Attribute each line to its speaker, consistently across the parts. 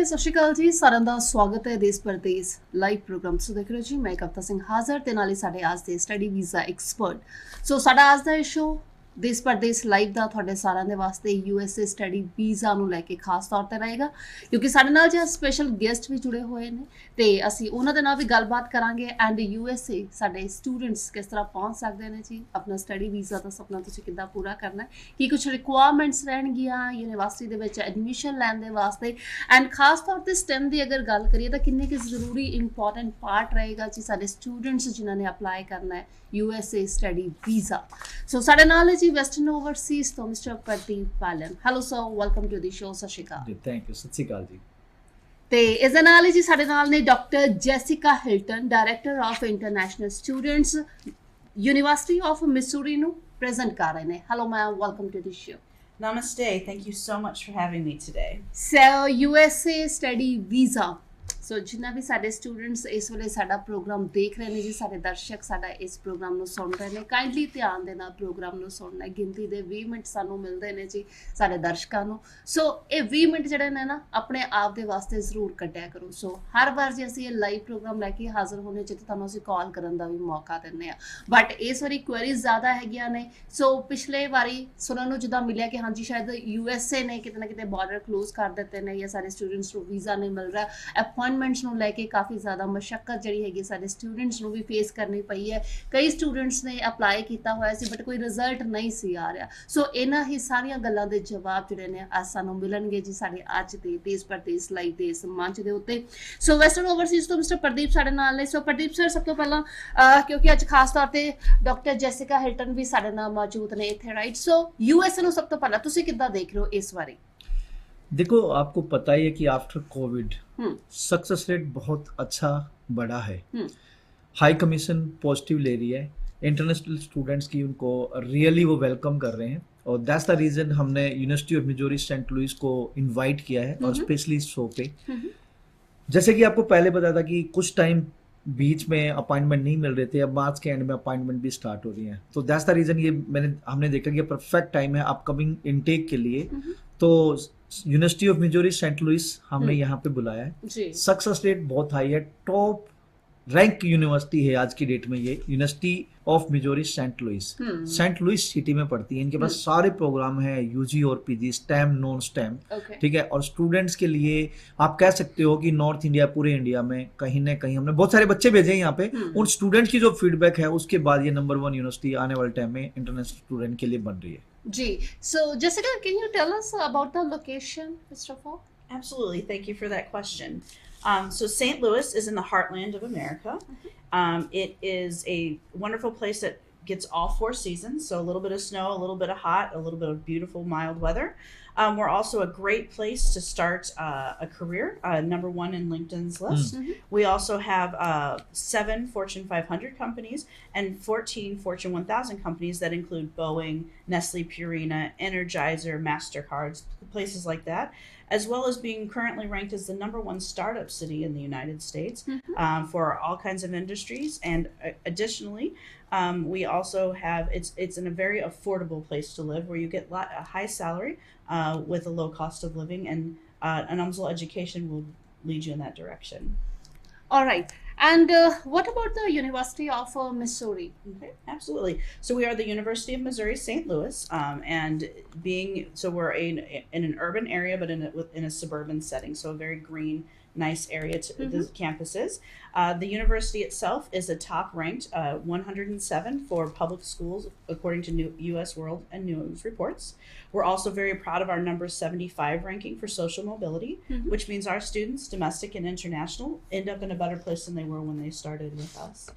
Speaker 1: जी सत श्रीकाल जी साਰਿਆਂ ਦਾ ਸਵਾਗਤ ਹੈ ਦੇਸ਼ ਪਰਦੇਸ ਲਾਈਵ ਪ੍ਰੋਗਰਾਮ ਸੋ ਦੇਖ ਰਹੇ ਹੋ ਜੀ ਮੈਂ ਕਵਿਤਾ ਸਿੰਘ ਹਾਜ਼ਰ ਤੇ ਨਾਲ ਹੀ ਸਾਡੇ ਅੱਜ ਦੇ ਸਟੱਡੀ ਵੀਜ਼ਾ ਐਕਸਪਰਟ ਸੋ ਸਾਡਾ ਅੱਜ ਦਾ ਇਸ਼ੂ ਦੇਸ਼ ਪਰਦੇਸ ਲਾਈਵ ਦਾ ਤੁਹਾਡੇ ਸਾਰਿਆਂ ਦੇ ਵਾਸਤੇ ਯੂਐਸਏ ਸਟੱਡੀ ਵੀਜ਼ਾ ਨੂੰ ਲੈ ਕੇ ਖਾਸ ਤੌਰ ਤੇ ਰਹੇਗਾ ਕਿਉਂਕਿ ਸਾਡੇ ਨਾਲ ਜੇ ਸਪੈਸ਼ਲ ਗੈਸਟ ਵੀ ਜੁੜੇ ਹੋਏ ਨੇ ਤੇ ਅਸੀਂ ਉਹਨਾਂ ਦੇ ਨਾਲ ਵੀ ਗੱਲਬਾਤ ਕਰਾਂਗੇ ਐਂਡ ਯੂਐਸਏ ਸਾਡੇ ਸਟੂਡੈਂਟਸ ਕਿਸ ਤਰ੍ਹਾਂ ਪਹੁੰਚ ਸਕਦੇ ਨੇ ਜੀ ਆਪਣਾ ਸਟੱਡੀ ਵੀਜ਼ਾ ਦਾ ਸੁਪਨਾ ਤੁਸੀਂ ਕਿੱਦਾਂ ਪੂਰਾ ਕਰਨਾ ਹੈ ਕੀ ਕੁਝ ਰਿਕੁਆਇਰਮੈਂਟਸ ਰਹਿਣਗੀਆਂ ਯੂਨੀਵਰਸਿਟੀ ਦੇ ਵਿੱਚ ਐਡਮਿਸ਼ਨ ਲੈਣ ਦੇ ਵਾਸਤੇ ਐਂਡ ਖਾਸ ਤੌਰ ਤੇ ਸਟੈਮ ਦੀ ਅਗਰ ਗੱਲ ਕਰੀਏ ਤਾਂ ਕਿੰਨੇ ਕੁ ਜ਼ਰੂਰੀ ਇੰਪੋਰਟੈਂਟ ਪਾਰਟ ਰਹੇਗਾ ਜੀ ਸਾਡੇ ਸਟੂਡੈਂਟਸ ਜਿਨ੍ਹਾਂ ਨੇ ਅਪਲਾਈ ਕਰਨਾ ਹੈ USA study visa. So ਸਾਡੇ ਨਾਲ ਹੈ ਜੀ ਵੈਸਟਰਨ ਓਵਰਸੀਜ਼ ਤੋਂ mister Pradeep Palan hello sir welcome to the show Sat Shri ਅਕਾਲ
Speaker 2: ਜੀ ਥੈਂਕ ਯੂ ਸਤਿ ਸ਼੍ਰੀ ਅਕਾਲ ਜੀ
Speaker 1: ਤੇ ਇਸ ਦੇ ਨਾਲ ਹੀ ਜੀ ਸਾਡੇ ਨਾਲ ਨੇ doctor Jessica Hilton director of international students University of Missouri ਨੂੰ ਪ੍ਰੈਜ਼ੈਂਟ ਕਰ ਰਹੇ ਨੇ hello ma'am welcome to the show
Speaker 3: Namaste. Thank you so much for having me today.
Speaker 1: So USA study visa. ਸੋ ਜਿੰਨਾ ਵੀ ਸਾਡੇ ਸਟੂਡੈਂਟਸ ਇਸ ਵੇਲੇ ਸਾਡਾ programme ਦੇਖ ਰਹੇ ਨੇ ਜੀ ਸਾਡੇ ਦਰਸ਼ਕ ਸਾਡਾ ਇਸ ਪ੍ਰੋਗਰਾਮ ਨੂੰ ਸੁਣ ਰਹੇ ਨੇ ਕਾਈਂਡਲੀ ਧਿਆਨ ਦੇ ਨਾਲ ਪ੍ਰੋਗਰਾਮ ਨੂੰ ਸੁਣਨਾ ਗਿਣਤੀ ਦੇ 20 ਮਿੰਟ ਸਾਨੂੰ ਮਿਲਦੇ ਨੇ ਜੀ ਸਾਡੇ ਦਰਸ਼ਕਾਂ ਨੂੰ ਸੋ ਇਹ 20 ਮਿੰਟ ਜਿਹੜੇ ਨੇ ਨਾ ਆਪਣੇ ਆਪ ਦੇ ਵਾਸਤੇ ਜ਼ਰੂਰ ਕੱਢਿਆ ਕਰੋ ਸੋ ਹਰ ਵਾਰ ਜੇ ਅਸੀਂ ਇਹ ਲਾਈਵ ਪ੍ਰੋਗਰਾਮ ਲੈ ਕੇ ਹਾਜ਼ਰ ਹੋਣੇ ਚਾਹੀਦੇ ਤੁਹਾਨੂੰ ਅਸੀਂ ਕਾਲ ਕਰਨ ਦਾ ਵੀ ਮੌਕਾ ਦਿੰਦੇ ਆ ਬਟ ਇਸ ਵਾਰੀ ਕੁਐਰੀਜ਼ ਜ਼ਿਆਦਾ ਹੈਗੀਆਂ ਨੇ ਸੋ ਪਿਛਲੇ ਵਾਰੀ ਸੁਣਨ ਨੂੰ ਜਿੱਦਾਂ ਮਿਲਿਆ ਕਿ ਹਾਂਜੀ ਸ਼ਾਇਦ USA ਨੇ ਕਿਤੇ ਨਾ ਕਿਤੇ ਬਾਰਡਰ ਕਲੋਜ਼ ਕਰ ਦਿੱਤੇ ਨੇ ਜਾਂ ਸਾਡੇ ਸਟੂਡੈਂਟਸ ਨੂੰ ਵੀਜ਼ਾ ਨਹੀਂ ਮਿਲ ਰਿਹਾ अपॉइंटमेंट्स ਨੂੰ ਲੈ ਕੇ ਕਾਫੀ ਜ਼ਿਆਦਾ ਮਸ਼ੱਕਤ ਜਿਹੜੀ ਹੈਗੀ ਸਾਡੇ ਸਟੂਡੈਂਟਸ ਨੂੰ ਵੀ ਫੇਸ ਕਰਨੀ ਪਈ ਹੈ ਕਈ ਸਟੂਡੈਂਟਸ ਨੇ ਅਪਲਾਈ ਕੀਤਾ ਹੋਇਆ ਸੀ ਬਟ ਕੋਈ ਰਿਜ਼ਲਟ ਨਹੀਂ ਸੀ ਆ ਰਿਹਾ ਸੋ ਇਹਨਾਂ ਹੀ ਸਾਰੀਆਂ ਗੱਲਾਂ ਦੇ ਜਵਾਬ ਜਿਹੜੇ ਨੇ ਅੱਜ ਸਾਨੂੰ ਮਿਲਣਗੇ ਜੀ ਸਾਡੇ ਅੱਜ ਦੇ ਦੇਸ਼ ਪਰਦੇਸ ਲਾਈਵ ਦੇ ਇਸ ਮੰਚ ਦੇ ਉੱਤੇ ਸੋ ਵੈਸਟਰਨ ਓਵਰਸੀਜ਼ ਤੋਂ ਮਿਸਟਰ ਪ੍ਰਦੀਪ ਸਾਡੇ ਨਾਲ ਨੇ ਸੋ ਪ੍ਰਦੀਪ ਸਰ ਸਭ ਤੋਂ ਪਹਿਲਾਂ ਕਿਉਂਕਿ ਅੱਜ ਖਾਸ ਤੌਰ ਤੇ ਡਾਕਟਰ ਜੈਸਿਕਾ ਹਿਲਟਨ ਵੀ ਸਾਡੇ ਨਾਲ ਮੌਜੂਦ ਨੇ ਇੱਥੇ ਰਾਈਟ ਸੋ ਯੂਐਸਏ ਨੂੰ ਸਭ ਤੋਂ ਪਹਿਲਾਂ ਤੁਸੀਂ ਕਿੱਦਾਂ ਦੇਖ ਰਹੇ ਹੋ ਇਸ ਬਾਰੇ
Speaker 2: देखो आपको पता ही है कि आफ्टर कोविड सक्सेस रेट बहुत अच्छा बढ़ा है हाई कमीशन पॉजिटिव ले रही है इंटरनेशनल स्टूडेंट्स की उनको रियली वो वेलकम कर रहे हैं और दैट्स द रीज़न हमने university of Missouri Saint Louis को इनवाइट किया है और स्पेशली इस शो पे जैसे कि आपको पहले बताया था कि कुछ टाइम बीच में अपॉइंटमेंट नहीं मिल रहे थे अब मार्च के एंड में अपॉइंटमेंट भी स्टार्ट हो रही है तो दैट्स द रीज़न ये हमने देखा कि परफेक्ट टाइम है अपकमिंग इनटेक के लिए तो university of Missouri Saint Louis हमने यहाँ पे बुलाया है सक्सेस रेट बहुत हाई है टॉप रैंक यूनिवर्सिटी है आज की डेट में ये university of Missouri Saint Louis city में पड़ती है इनके पास सारे प्रोग्राम है यूजी और पीजी स्टेम नॉन स्टेम ठीक है और स्टूडेंट्स के लिए आप कह सकते हो कि नॉर्थ इंडिया पूरे इंडिया में कहीं ना कहीं हमने बहुत सारे बच्चे भेजे हैं यहाँ पे उन स्टूडेंट्स की जो फीडबैक है उसके बाद ये नंबर 1 यूनिवर्सिटी आने वाले टाइम में इंटरनेशनल स्टूडेंट के लिए बन रही है
Speaker 1: जी so Jessica can you tell us about the location first of all
Speaker 3: Absolutely. Thank you for that question. So St. Louis is in the heartland of America. It is a wonderful place that gets all 4 seasons. So a little bit of snow, a little bit of hot, a little bit of beautiful mild weather. We're also a great place to start a career, number 1 in LinkedIn's list. We also have 7 Fortune 500 companies and 14 Fortune 1000 companies that include Boeing, Nestle, Purina, Energizer, MasterCards, places like that, as well as being currently ranked as the number 1 startup city in the United States for all kinds of industries. And additionally, we also have, it's in a very affordable place to live where you get a high salary with a low cost of living, and an UMSL education will lead you in that direction.
Speaker 1: All right. And what about the University of Missouri?
Speaker 3: Okay, absolutely. So we are the University of Missouri St. Louis, and we're in an urban area, but in a suburban setting. So a very green, nice area to the campus is. The university itself is a top ranked 107 for public schools according to U.S. World and News reports. We're also very proud of our number 75 ranking for social mobility, which means our students, domestic and international, end up in a better place than they were when they started with us.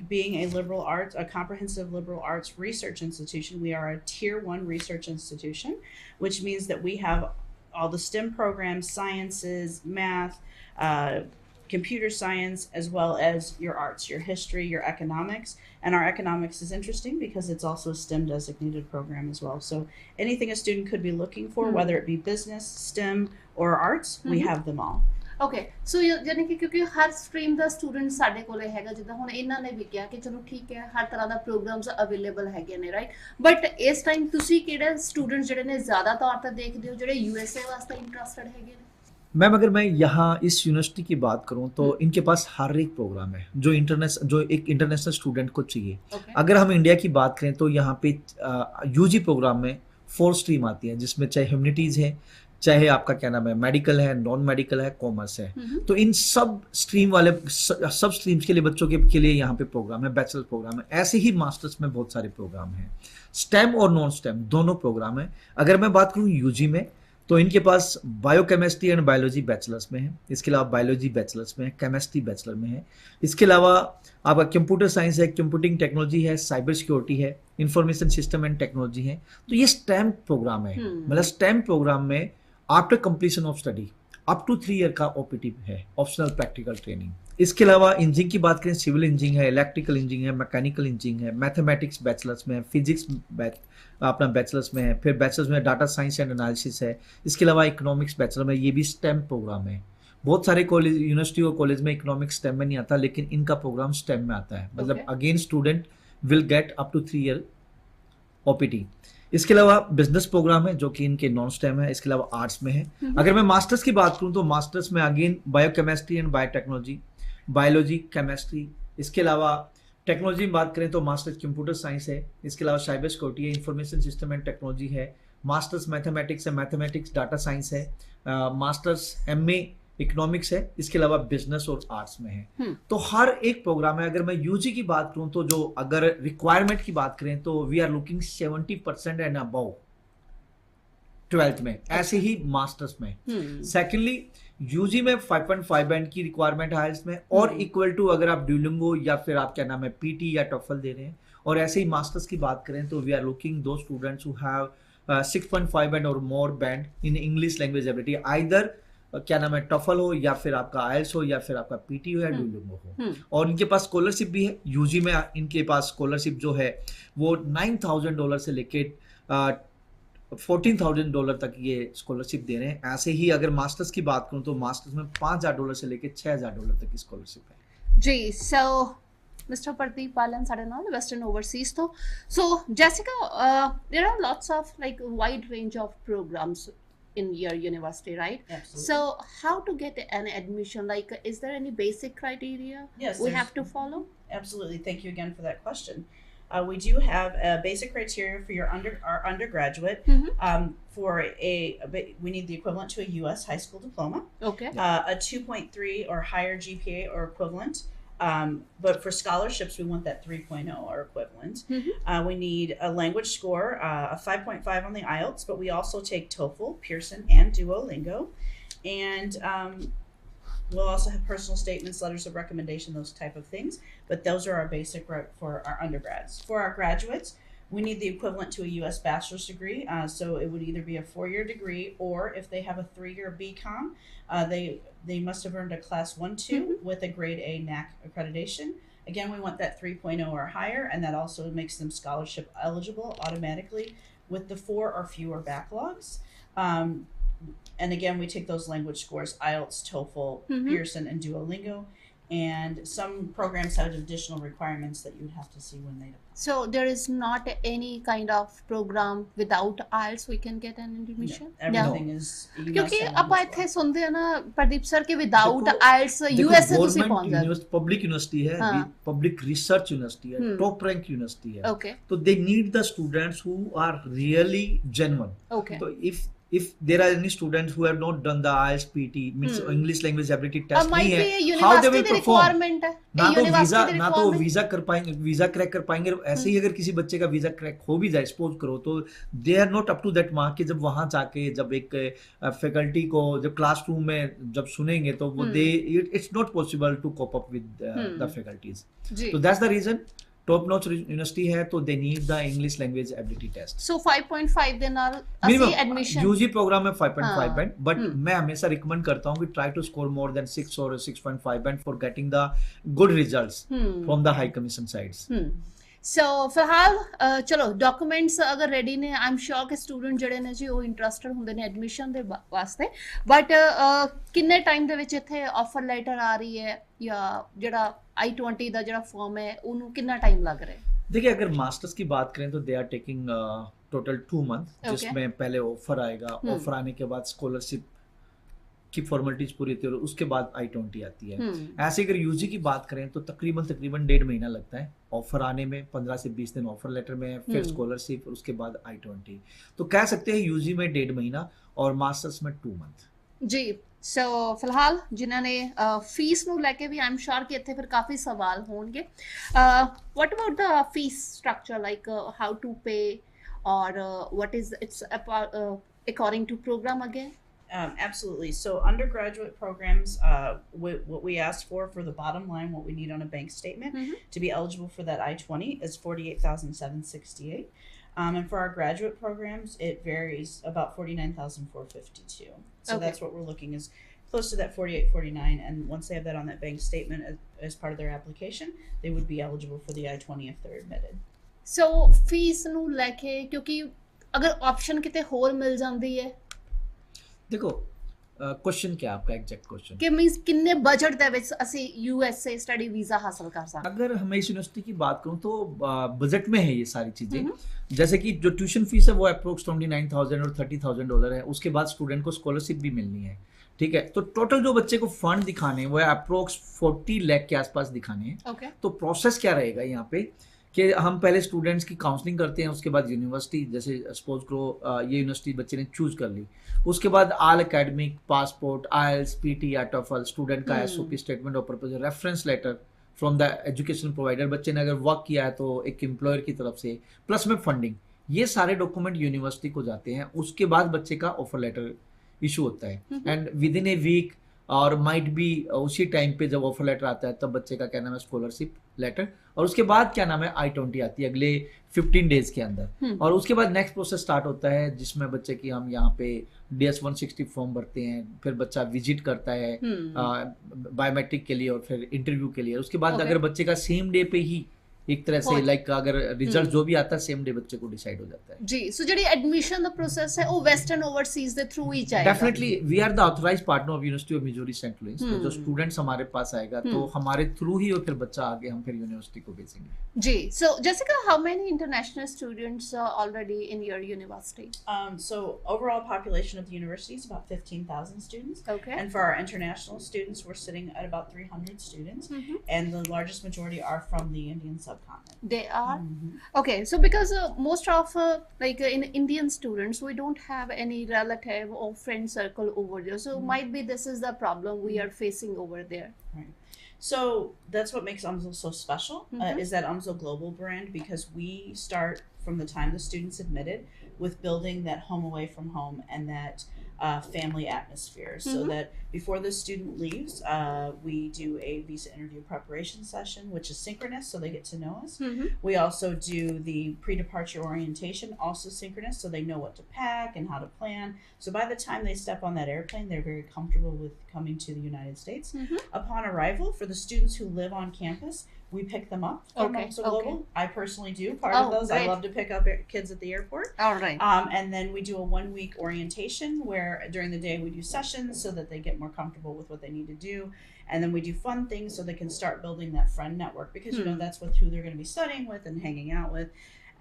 Speaker 3: Being a comprehensive liberal arts research institution, we are a tier 1 research institution, which means that we have all the STEM programs, sciences, math, computer science, as well as your arts, your history, your economics. And our economics is interesting because it's also a STEM designated program as well. So anything a student could be looking for, whether it be business, STEM, or arts, we have them all.
Speaker 1: Okay so ਯਾਨੀ ਕਿ ਕਿਉਂਕਿ ਹਰ stream ਦਾ student ਸਾਡੇ ਕੋਲੇ ਹੈਗਾ ਜਿੱਦਾਂ ਹੁਣ ਇਹਨਾਂ ਨੇ ਵੀ ਕਿਹਾ ਕਿ ਚਲੋ ਠੀਕ ਹੈ ਹਰ ਤਰ੍ਹਾਂ ਦਾ ਪ੍ਰੋਗਰਾਮਸ ਅਵੇਲੇਬਲ ਹੈਗੇ ਨੇ ਰਾਈਟ ਬਟ ਇਸ ਟਾਈਮ ਤੁਸੀਂ ਕਿਹੜੇ ਸਟੂਡੈਂਟ ਜਿਹੜੇ ਨੇ ਜ਼ਿਆਦਾ ਤੌਰ ਤੇ ਦੇਖਦੇ ਹੋ ਜਿਹੜੇ USA ਵਾਸਤੇ ਇੰਟਰਸਟਡ ਹੈਗੇ ਨੇ
Speaker 2: मैम अगर मैं यहाँ इस यूनिवर्सिटी की बात करूँ तो इनके पास हर एक प्रोग्राम है जो एक इंटरनेशनल स्टूडेंट को चाहिए।
Speaker 1: Okay.
Speaker 2: अगर हम इंडिया की बात करें तो यहाँ पे यूजी प्रोग्राम में 4 स्ट्रीम आती है, जिसमें चाहे ह्यूमैनिटीज़ है, चाहे आपका क्या नाम है मेडिकल है, नॉन मेडिकल है, कॉमर्स है। तो इन सब स्ट्रीम वाले सब स्ट्रीम्स के लिए बच्चों के लिए यहाँ पे प्रोग्राम है, बैचलर प्रोग्राम है। ऐसे ही मास्टर्स में बहुत सारे प्रोग्राम हैं, स्टेम और नॉन स्टेम दोनों प्रोग्राम है। अगर मैं बात करूँ यूजी में तो इनके पास बायोकेमिस्ट्री एंड बायोलॉजी बैचलर्स में है, इसके अलावा बायोलॉजी बैचलर्स में है, केमिस्ट्री बैचलर में है, इसके अलावा आपका कंप्यूटर साइंस है, कंप्यूटिंग टेक्नोलॉजी है, साइबर सिक्योरिटी है, इंफॉर्मेशन सिस्टम एंड टेक्नोलॉजी है। तो ये स्टेम प्रोग्राम है। मतलब स्टेम प्रोग्राम में after completion of study up to 3 year का ओपीटी है, ऑप्शनल प्रैक्टिकल ट्रेनिंग। इसके अलावा इंजीनियरिंग की बात करें, सिविल इंजीनियरिंग है, इलेक्ट्रिकल इंजीनियरिंग है, मैकेनिकल इंजीनियरिंग है, मैथमेटिक्स बैचलर्स में है, फिजिक्स अपना बैचलर्स में है, फिर बैचलर्स में डाटा साइंस एंड एनालिसिस है। इसके अलावा इकोनॉमिक्स बैचलर में, ये भी स्टेम प्रोग्राम है। बहुत सारे कॉलेज, यूनिवर्सिटी और कॉलेज में इकोनॉमिक्स स्टेम में नहीं आता, लेकिन इनका प्रोग्राम स्टेम में आता है। मतलब again student will get up to 3 year OPT. इसके अलावा बिजनेस प्रोग्राम है जो कि इनके नॉन स्टेम है। इसके अलावा आर्ट्स में है। अगर मैं मास्टर्स की बात करूं तो मास्टर्स में again biochemistry and biotechnology, biology, chemistry. इसके अलावा टेक्नोलॉजी में बात करें तो मास्टर्स कंप्यूटर साइंस है, इसके अलावा साइबर सिक्योरिटी है, इंफॉर्मेशन सिस्टम एंड टेक्नोलॉजी है, मास्टर्स मैथमेटिक्स है, मैथमेटिक्स डाटा साइंस है, मास्टर्स एमए इकोनॉमिक्स है, इसके अलावा बिजनेस और आर्ट्स में है। तो हर एक प्रोग्राम है। अगर मैं यूजी की बात करूं तो जो अगर रिक्वायरमेंट की बात करें तो we are looking 70% and above 12th में, ऐसे ही मास्टर्स में। सेकेंडली यूजी में 5.5 बैंड की रिक्वायरमेंट है इसमें, और इक्वल टू अगर आप ड्यूलिंगो या फिर आप क्या नाम है पीटी या टॉफल दे रहे हैं। और ऐसे ही मास्टर्स की बात करें तो we are looking to students who have 6.5 band और more band in English language ability, either क्या नाम है टॉफल हो या फिर आपका आइल्स हो या फिर आपका पीटी हो या ड्यूलिंगो हो। और इनके पास स्कॉलरशिप भी है। यूजी में इनके पास स्कॉलरशिप जो है वो $9,000 से लेके $14,000 तक ये स्कॉलरशिप दे रहे हैं। ऐसे ही अगर मास्टर्स की बात करूं तो मास्टर्स में $5,000 से लेके $6,000 तक की स्कॉलरशिप है
Speaker 1: जी। सो मिस्टर प्रदीप पालन साढ़े नाल वेस्टर्न ओवरसीज तो so Jessica there are lots of like wide range of programmes in your university, right?
Speaker 3: Absolutely.
Speaker 1: So how to get an admission? Like, is there any basic criteria
Speaker 3: Yes,
Speaker 1: we have to follow?
Speaker 3: Absolutely. Thank you again for that question. We do have a basic criteria for our undergraduate. We need the equivalent to a U.S. high school diploma.
Speaker 1: Okay.
Speaker 3: A 2.3 or higher GPA or equivalent. But for scholarships, we want that 3.0 or equivalent. We need a language score, a 5.5 on the IELTS, but we also take TOEFL, Pearson, and Duolingo. And we'll also have personal statements, letters of recommendation, those type of things. But those are our basic for our undergrads. For our graduates, we need the equivalent to a U.S. bachelor's degree. So it would either be a 4-year degree, or if they have a 3-year BCom, they must have earned a class 1-2 with a grade A NAC accreditation. Again, we want that 3.0 or higher, and that also makes them scholarship eligible automatically with the 4 or fewer backlogs. And again, we take those language scores, IELTS, TOEFL, Pearson, and Duolingo. And some programs have additional requirements that you would have to see when they apply.
Speaker 1: So there is not any kind of program without IELTS we can get an admission?
Speaker 3: No, everything is
Speaker 1: क्योंकि ਆਪਾਂ ਇੱਥੇ ਸੁਣਦੇ ਆ ਨਾ Pradeep sir ਕਿ without IELTS US से ਤੁਸੀਂ ਪਹੁੰਚ ਜਾਓ।
Speaker 2: पब्लिक यूनिवर्सिटी है, पब्लिक रिसर्च यूनिवर्सिटी है, टॉप रैंक यूनिवर्सिटी है।
Speaker 1: Okay.
Speaker 2: तो they need the students who are really genuine.
Speaker 1: Okay.
Speaker 2: तो if there are any students who have not done the IELTS PT means English language ability test नहीं है, how they will perform? ना तो visa कर पाएंगे, visa crack कर पाएंगे। ऐसे ही अगर किसी बच्चे का वीजा क्रैक हो भी जाए, सपोज करो, तो they are not up to that mark कि जब वहां जाके जब एक फैकल्टी को जब क्लासरूम में जब सुनेंगे तो वो it's not possible to cope up with the faculties. तो that's the reason top notch university है तो they need the English language ability test.
Speaker 1: So 5.5 ਦੇ ਨਾਲ ਅਸੀਂ ਐਡमिशन
Speaker 2: यूजी प्रोग्राम में 5.5 बैंड, बट मैं हमेशा रिकमेंड करता हूं कि try to score more than 6 और 6.5 band for getting the good results from the high commission sides.
Speaker 1: So फिलहाल चलो डॉक्यूमेंट्स अगर रेडी ने आई एम श्योर कि स्टूडेंट ਜਿਹੜੇ ਨੇ ਜੀ ਉਹ ਇੰਟਰਸਟਡ ਹੁੰਦੇ ਨੇ ਐਡਮਿਸ਼ਨ ਦੇ ਵਾਸਤੇ, ਬਟ ਕਿੰਨੇ ਟਾਈਮ ਦੇ ਵਿੱਚ ਇੱਥੇ ਆਫਰ ਲੈਟਰ ਆ ਰਹੀ ਹੈ ਜਾਂ ਜਿਹੜਾ I-20 ਦਾ ਜਿਹੜਾ ਫਾਰਮ है ਉਹਨੂੰ ਕਿੰਨਾ टाइम लग रहा है?
Speaker 2: देखिए अगर मास्टर्स की बात करें तो they are taking total 2 month, जिसमें पहले ऑफर आएगा, ऑफर आने के बाद स्कॉलरशिप की फॉर्मेलिटीज पूरी होती है और उसके बाद I-20 आती है। ऐसे अगर यूजी की बात करें तो तकरीबन 1.5 महीना लगता है ऑफर आने में, 15 से 20 दिन ऑफर लेटर में, फिर स्कॉलरशिप और उसके बाद I-20। तो कह सकते हैं यूजी में 1.5 महीना और मास्टर्स में 2 मंथ।
Speaker 1: ਜੀ ਸੋ ਫਿਲਹਾਲ ਜਿਨ੍ਹਾਂ ਨੇ ਫੀਸ ਨੂੰ ਲੈ ਕੇ ਵੀ ਆਮ ਸ਼ੋਰ ਕਿ ਇੱਥੇ ਫਿਰ ਕਾਫੀ ਸਵਾਲ ਹੋਣਗੇ। What about the fee structure, like how to pay or what is it's according to program again?
Speaker 3: Absolutely. So undergraduate programs, what we asked for the bottom line, what we need on a bank statement to be eligible for that I-20 is $48,768. And for our graduate programs, it varies about $49,452. So that's what we're looking is close to that 48, 49. And once they have that on that bank statement as part of their application, they would be eligible for the I-20 if they're admitted.
Speaker 1: So fees ਨੂੰ ਲੈ ਕੇ ਕਿਉਂਕਿ ਅਗਰ option ਕਿਤੇ ਹੋਰ ਮਿਲ ਜਾਂਦੀ ਹੈ,
Speaker 2: देखो question क्या आपका एग्जैक्ट क्वेश्चन
Speaker 1: ਕਿ ਮੀਨਸ ਕਿੰਨੇ ਬਜਟ ਦੇ ਵਿੱਚ ਅਸੀਂ USA स्टडी वीजा हासिल कर सकते हैं?
Speaker 2: अगर मैं इस यूनिवर्सिटी की बात करूं तो बजट में है ये सारी चीजें। जैसे कि जो ट्यूशन फीस है वो अप्रोक्स $29,000 और $30,000 है। उसके बाद स्टूडेंट को स्कॉलरशिप भी मिलनी है, ठीक है। तो टोटल जो बच्चे को फंड दिखाने हैं वो अप्रोक्स 40 लाख के आसपास दिखाने हैं। तो प्रोसेस क्या रहेगा यहाँ पे कि हम पहले स्टूडेंट्स की काउंसलिंग करते हैं, उसके बाद यूनिवर्सिटी, जैसे सपोज करो ये यूनिवर्सिटी बच्चे ने चूज कर ली, उसके बाद all academic, passport, IELTS, PT या TOEFL, स्टूडेंट का SOP, statement of purpose, reference letter from the education provider, बच्चे ने अगर वर्क किया है तो एक एम्प्लॉयर की तरफ से, प्लस में फंडिंग, ये सारे डॉक्यूमेंट यूनिवर्सिटी को जाते हैं। उसके बाद बच्चे का ऑफर लेटर इशू होता है and within a week और माइट बी उसी टाइम पे जब ऑफर लेटर आता है तब बच्चे का क्या नाम है स्कॉलरशिप लेटर, और उसके बाद क्या नाम है I-20 आती है अगले 15 डेज के अंदर। और उसके बाद नेक्स्ट प्रोसेस स्टार्ट होता है जिसमें बच्चे की हम यहाँ पे DS-160 फॉर्म भरते हैं, फिर बच्चा विजिट करता है बायोमेट्रिक के लिए और फिर इंटरव्यू के लिए। उसके बाद अगर बच्चे का सेम डे पे ही एक तरह से लाइक अगर रिजल्ट जो भी आता है सेम डे बच्चे को डिसाइड हो जाता है
Speaker 1: जी। सो ਜਿਹੜੀ ਐਡਮਿਸ਼ਨ ਦਾ ਪ੍ਰੋਸੈਸ ਹੈ ਉਹ ਵੈਸਟਰਨ ਓਵਰਸੀਜ਼ ਦੇ ਥਰੂ ਹੀ ਜਾਏਗਾ।
Speaker 2: Definitely we are the authorised partner of university of Missouri Saint Louis. तो जो स्टूडेंट्स हमारे पास आएगा तो हमारे थ्रू ही और फिर बच्चा आगे हम फिर यूनिवर्सिटी को भेजेंगे
Speaker 1: जी। सो Jessica, how many international students are already in your university?
Speaker 3: So overall population of the university is about 15,000 students.
Speaker 1: Okay.
Speaker 3: And for our international students, we're sitting at about 300 students. And the largest majority are from the Indian subcontinent.
Speaker 1: They are? Okay, so because most of in Indian students, we don't have any relative or friend circle over there, so might be this is the problem we are facing over there.
Speaker 3: Right. So that's what makes UMSL so special, is that UMSL global brand, because we start from the time the students admitted with building that home away from home and that family atmosphere, so that before the student leaves, we do a visa interview preparation session, which is synchronous, so they get to know us. We also do the pre-departure orientation, also synchronous, so they know what to pack and how to plan. So by the time they step on that airplane, they're very comfortable with coming to the United States. Upon arrival, for the students who live on campus, we pick them up from UMSL Global. I personally do part of those.
Speaker 1: Great.
Speaker 3: I love to pick up kids at the airport.
Speaker 1: All right.
Speaker 3: And then we do a 1-week orientation where during the day we do sessions so that they get more comfortable with what they need to do. And then we do fun things so they can start building that friend network, because you know that's who they're going to be studying with and hanging out with.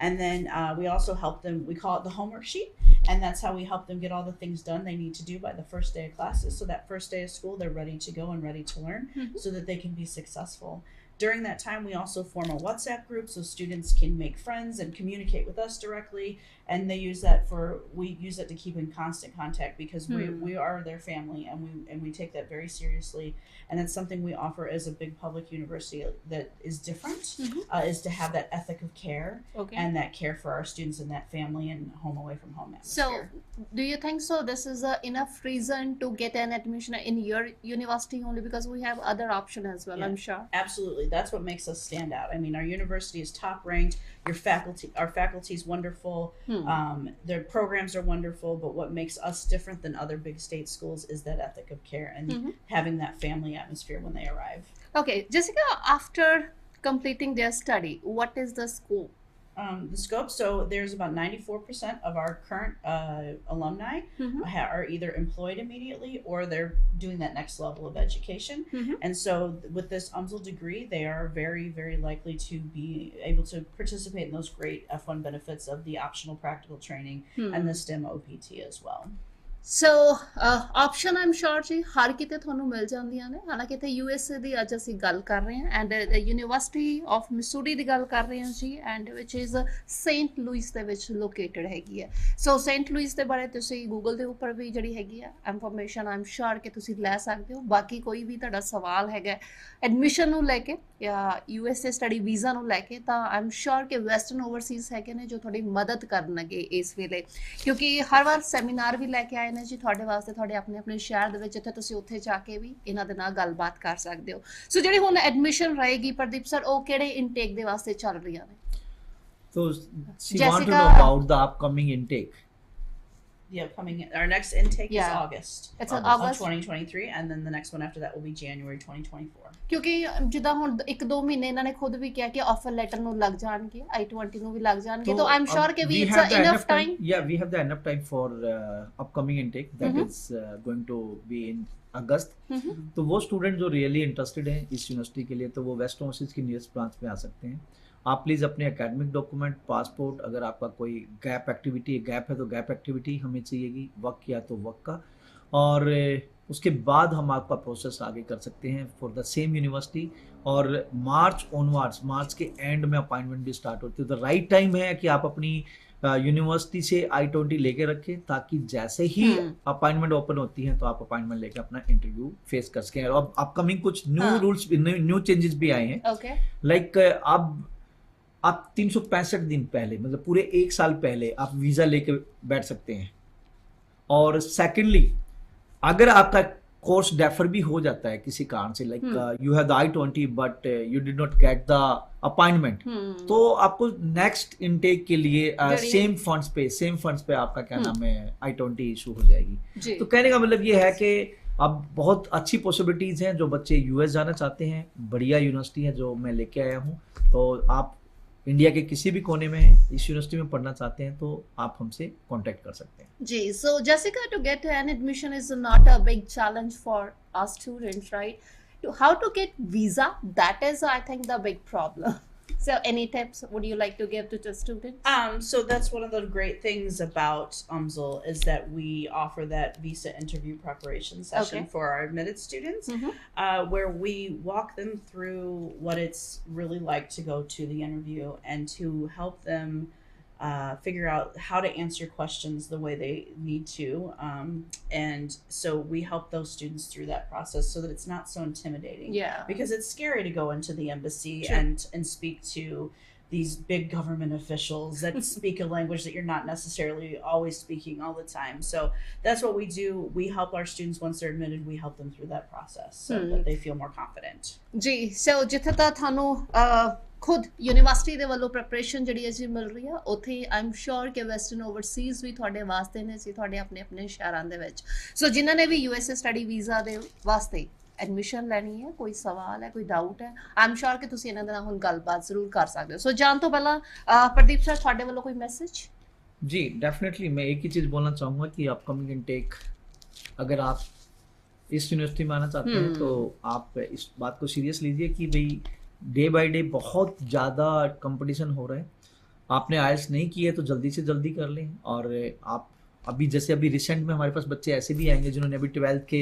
Speaker 3: And then we also help them, we call it the homework sheet, and that's how we help them get all the things done they need to do by the first day of classes. So that first day of school, they're ready to go and ready to learn so that they can be successful. During that time, we also form a WhatsApp group so students can make friends and communicate with us directly. And we use that to keep in constant contact, because we are their family, and we take that very seriously. And that's something we offer as a big public university that is different, is to have that ethic of care and that care for our students and that family and home away from home atmosphere.
Speaker 1: So do you think so this is enough reason to get an admission in your university only, because we have other option as well? I'm sure.
Speaker 3: Absolutely. That's what makes us stand out. I mean, our university is top ranked. Our faculty is wonderful. Their programs are wonderful, but what makes us different than other big state schools is that ethic of care and having that family atmosphere when they arrive.
Speaker 1: Okay, Jessica, after completing their study, what is the scope?
Speaker 3: The scope, so there's about 94% of our current alumni are either employed immediately or they're doing that next level of education. And so with this UMSL degree, they are very, very likely to be able to participate in those great F1 benefits of the optional practical training and the STEM OPT as well.
Speaker 1: So option ਆਮ ਸ਼ੋਰ ਜੀ ਹਰ ਕਿਤੇ ਤੁਹਾਨੂੰ ਮਿਲ ਜਾਂਦੀਆਂ ਨੇ, ਹਾਲਾਂਕਿ ਇੱਥੇ USA ਦੀ ਅੱਜ ਅਸੀਂ ਗੱਲ ਕਰ ਰਹੇ ਹਾਂ ਐਂਡ ਯੂਨੀਵਰਸਿਟੀ ਆਫ ਮਿਸੂਰੀ ਦੀ ਗੱਲ ਕਰ ਰਹੇ ਹਾਂ ਜੀ, and which is Saint Louis ਦੇ ਵਿੱਚ ਲੋਕੇਟਡ ਹੈਗੀ ਹੈ। ਸੋ ਸੇਂਟ ਲੂਇਸ ਦੇ ਬਾਰੇ ਤੁਸੀਂ ਗੂਗਲ ਦੇ ਉੱਪਰ ਵੀ ਜਿਹੜੀ ਹੈਗੀ ਆ ਇਨਫੋਰਮੇਸ਼ਨ ਆਮ ਸ਼ੋਰ ਕਿ ਤੁਸੀਂ ਲੈ ਸਕਦੇ ਹੋ। ਬਾਕੀ ਕੋਈ ਵੀ ਤੁਹਾਡਾ ਸਵਾਲ ਹੈਗਾ ਐਡਮਿਸ਼ਨ ਨੂੰ ਲੈ ਕੇ ਜਾਂ USA ਸਟੱਡੀ ਵੀਜ਼ਾ ਨੂੰ ਲੈ ਕੇ, ਤਾਂ ਆਮ ਸ਼ੋਰ ਕਿ ਵੈਸਟਰਨ ਓਵਰਸੀਜ਼ ਹੈਗੇ ਨੇ ਜੋ ਤੁਹਾਡੀ ਮਦਦ ਕਰਨਗੇ ਇਸ ਵੇਲੇ, ਕਿਉਂਕਿ ਹਰ ਵਾਰ ਸੈਮੀਨਾਰ ਵੀ ਲੈ ਕੇ ਆਏ ਨੇ ਜੀ ਤੁਹਾਡੇ ਵਾਸਤੇ, ਤੁਹਾਡੇ ਆਪਣੇ ਆਪਣੇ ਸ਼ਹਿਰ ਦੇ ਵਿੱਚ, ਜਿੱਥੇ ਤੁਸੀਂ ਉੱਥੇ ਜਾ ਕੇ ਵੀ ਇਹਨਾਂ ਦੇ ਨਾਲ ਗੱਲਬਾਤ ਕਰ ਸਕਦੇ ਹੋ। ਸੋ ਜਿਹੜੀ ਹੁਣ ਐਡਮਿਸ਼ਨ ਰਹੇਗੀ ਪ੍ਰਦੀਪ ਸਰ, ਉਹ ਕਿਹੜੇ ਇਨਟੇਕ ਦੇ ਵਾਸਤੇ ਚੱਲ ਰਹੀਆਂ ਨੇ?
Speaker 2: So she want to
Speaker 1: Jessica-
Speaker 2: know about the upcoming intake.
Speaker 3: The upcoming, our next intake is
Speaker 1: Yeah.
Speaker 3: August.
Speaker 1: It's in
Speaker 3: Of
Speaker 1: August.
Speaker 3: 2023, and then the next one after that will be January 2024.
Speaker 1: ਕਿਉਂਕਿ ਜਿੱਦਾਂ ਹੁਣ 1-2 ਮਹੀਨੇ ਇਹਨਾਂ ਨੇ ਖੁਦ ਵੀ ਕਿਹਾ ਕਿ offer letter ਨੂੰ ਲੱਗ ਜਾਣਗੇ, I-20 ਨੂੰ ਵੀ ਲੱਗ ਜਾਣਗੇ,
Speaker 2: So,
Speaker 1: ਤਾਂ ਆਮ ਸ਼ੋਰ ਕਿ ਵੀ
Speaker 2: we
Speaker 1: it's
Speaker 2: have the
Speaker 1: enough time.
Speaker 2: Yeah, we have the enough time for upcoming intake that is going to be in अगस्त। तो वो स्टूडेंट जो रियली इंटरेस्टेड हैं इस यूनिवर्सिटी के लिए, तो वो वेस्ट ओवरसीज की नियरेस्ट ब्रांच में आ सकते हैं। आप प्लीज़ अपने एकेडमिक डॉक्यूमेंट, पासपोर्ट, अगर आपका कोई गैप एक्टिविटी गैप है तो गैप एक्टिविटी हमें चाहिएगी, वर्क किया तो वर्क का, और उसके बाद हम आपका प्रोसेस आगे कर सकते हैं फॉर द सेम यूनिवर्सिटी। और मार्च ऑनवर्ड्स, मार्च के एंड में अपॉइंटमेंट भी स्टार्ट होती है, तो राइट टाइम है कि आप अपनी यूनिवर्सिटी से I-20 लेके रखें, ताकि जैसे ही अपॉइंटमेंट ओपन होती है तो आप अपॉइंटमेंट लेके अपना इंटरव्यू फेस कर सकें। और अपकमिंग कुछ न्यू रूल्स, न्यू चेंजेस भी आए हैं।
Speaker 1: ओके,
Speaker 2: लाइक आप 365 दिन पहले, मतलब पूरे 1 साल पहले आप वीज़ा लेके बैठ सकते हैं। और सेकेंडली, अगर आपका कोर्स डेफर भी हो जाता है किसी कारण से, like you have the I-20 but you did not get the appointment, तो आपको नेक्स्ट इनटेक के लिए सेम फंड्स पे आपका क्या नाम है I-20 इशू हो जाएगी। तो कहने का मतलब ये है कि अब बहुत अच्छी पॉसिबिलिटीज़ हैं। जो बच्चे US जाना चाहते हैं, बढ़िया यूनिवर्सिटी है जो मैं लेके आया हूँ, तो आप इंडिया के किसी भी कोने में इस यूनिवर्सिटी में पढ़ना चाहते हैं तो आप हमसे कांटेक्ट कर सकते हैं
Speaker 1: जी। So Jessica, to get an admission is not a big challenge for us students, right? How to get visa, that is I think the big problem. So any tips would you like to give to the students?
Speaker 3: So that's one of the great things about UMSL is that we offer that visa interview preparation session for our admitted students, where we walk them through what it's really like to go to the interview and to help them figure out how to answer questions the way they need to. And so we help those students through that process so that it's not so intimidating.
Speaker 1: Yeah.
Speaker 3: Because it's scary to go into the embassy and speak to these big government officials that speak a language that you're not necessarily always speaking all the time. So that's what we do. We help our students once they're admitted, we help them through that process so that they feel more confident.
Speaker 1: ਜੀ। ਸੋ ਜਿੱਥੇ ਤਾਂ ਤੁਹਾਨੂੰ ਖੁਦ university ਦੇ ਵੱਲੋਂ preparation ਜਿਹੜੀ ਹੈ ਜੀ ਮਿਲ ਰਹੀ ਆ, ਉੱਥੇ ਆਮ ਸ਼ੋਰ ਕਿ ਵੈਸਟਰਨ ਓਵਰਸੀਜ਼ ਵੀ ਤੁਹਾਡੇ ਵਾਸਤੇ ਨੇ ਜੀ, ਤੁਹਾਡੇ ਆਪਣੇ ਆਪਣੇ ਸ਼ਹਿਰਾਂ ਦੇ ਵਿੱਚ। ਸੋ ਜਿਨ੍ਹਾਂ ਨੇ ਵੀ USA ਸਟੱਡੀ ਵੀਜ਼ਾ ਦੇ ਵਾਸਤੇ ਐਡਮਿਸ਼ਨ ਲੈਣੀ ਹੈ, ਕੋਈ ਸਵਾਲ ਹੈ, ਕੋਈ ਡਾਊਟ ਹੈ, ਆਮ ਸ਼ੋਰ ਕਿ ਤੁਸੀਂ ਇਹਨਾਂ ਦੇ ਨਾਲ ਹੁਣ ਗੱਲਬਾਤ ਜ਼ਰੂਰ ਕਰ ਸਕਦੇ ਹੋ। ਸੋ ਜਾਣ ਤੋਂ ਪਹਿਲਾਂ ਪ੍ਰਦੀਪ ਸਰ, ਤੁਹਾਡੇ ਵੱਲੋਂ ਕੋਈ ਮੈਸੇਜ?
Speaker 2: जी डेफिनेटली, मैं एक ही चीज़ बोलना चाहूँगा कि अपकमिंग इनटेक, अगर आप इस यूनिवर्सिटी में आना चाहते हैं तो आप इस बात को सीरियस लीजिए कि भाई डे बाय डे बहुत ज़्यादा कंपटीशन हो रहा है। आपने IELTS नहीं किए तो जल्दी से जल्दी कर लें। और आप अभी रिसेंट में हमारे पास बच्चे ऐसे भी आएंगे जिन्होंने अभी 12th के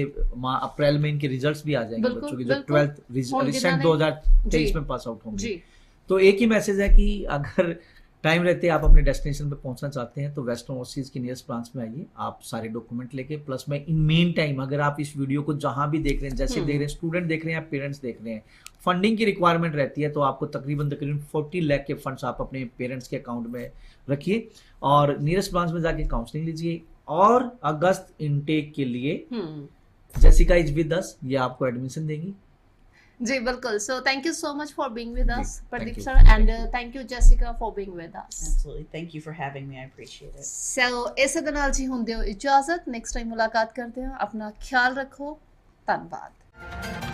Speaker 2: अप्रैल में इनके रिजल्ट्स भी आ जाएंगे, बच्चों के जो 12th रिसेंट 2023 में पास आउट होंगे। तो एक ही मैसेज है कि अगर टाइम रहते आप अपने डेस्टिनेशन पे पहुंचना चाहते हैं तो वेस्टर्न ओवरसीज की नियरेस्ट ब्रांच में आइए, आप सारे डॉक्यूमेंट लेके। प्लस में इन मेन टाइम, अगर आप इस वीडियो को जहां भी देख रहे हैं, जैसे देख रहे हैं, स्टूडेंट देख रहे हैं या पेरेंट्स देख रहे हैं, फंडिंग की रिक्वायरमेंट रहती है तो आपको तकरीबन 40 लाख के फंड्स आप अपने पेरेंट्स के अकाउंट में रखिए और नियरेस्ट ब्रांच में जाके काउंसलिंग लीजिए। और अगस्त इनटेक के लिए जेसिका इज विद अस, ये आपको एडमिशन देगी।
Speaker 1: जी बिल्कुल। So thank you so much for being with us, Pradeep
Speaker 2: you.
Speaker 1: sir, and thank you Jessica for being with us.
Speaker 3: Absolutely. Thank you for having me. I appreciate it.
Speaker 1: So ਇਸੇ ਦੇ ਨਾਲ ਜੀ ਹੁੰਦੇ ਹੋ ਇਜਾਜ਼ਤ, next time ਮੁਲਾਕਾਤ ਕਰਦੇ ਹਾਂ। ਆਪਣਾ ਖਿਆਲ ਰੱਖੋ, ਧੰਨਵਾਦ।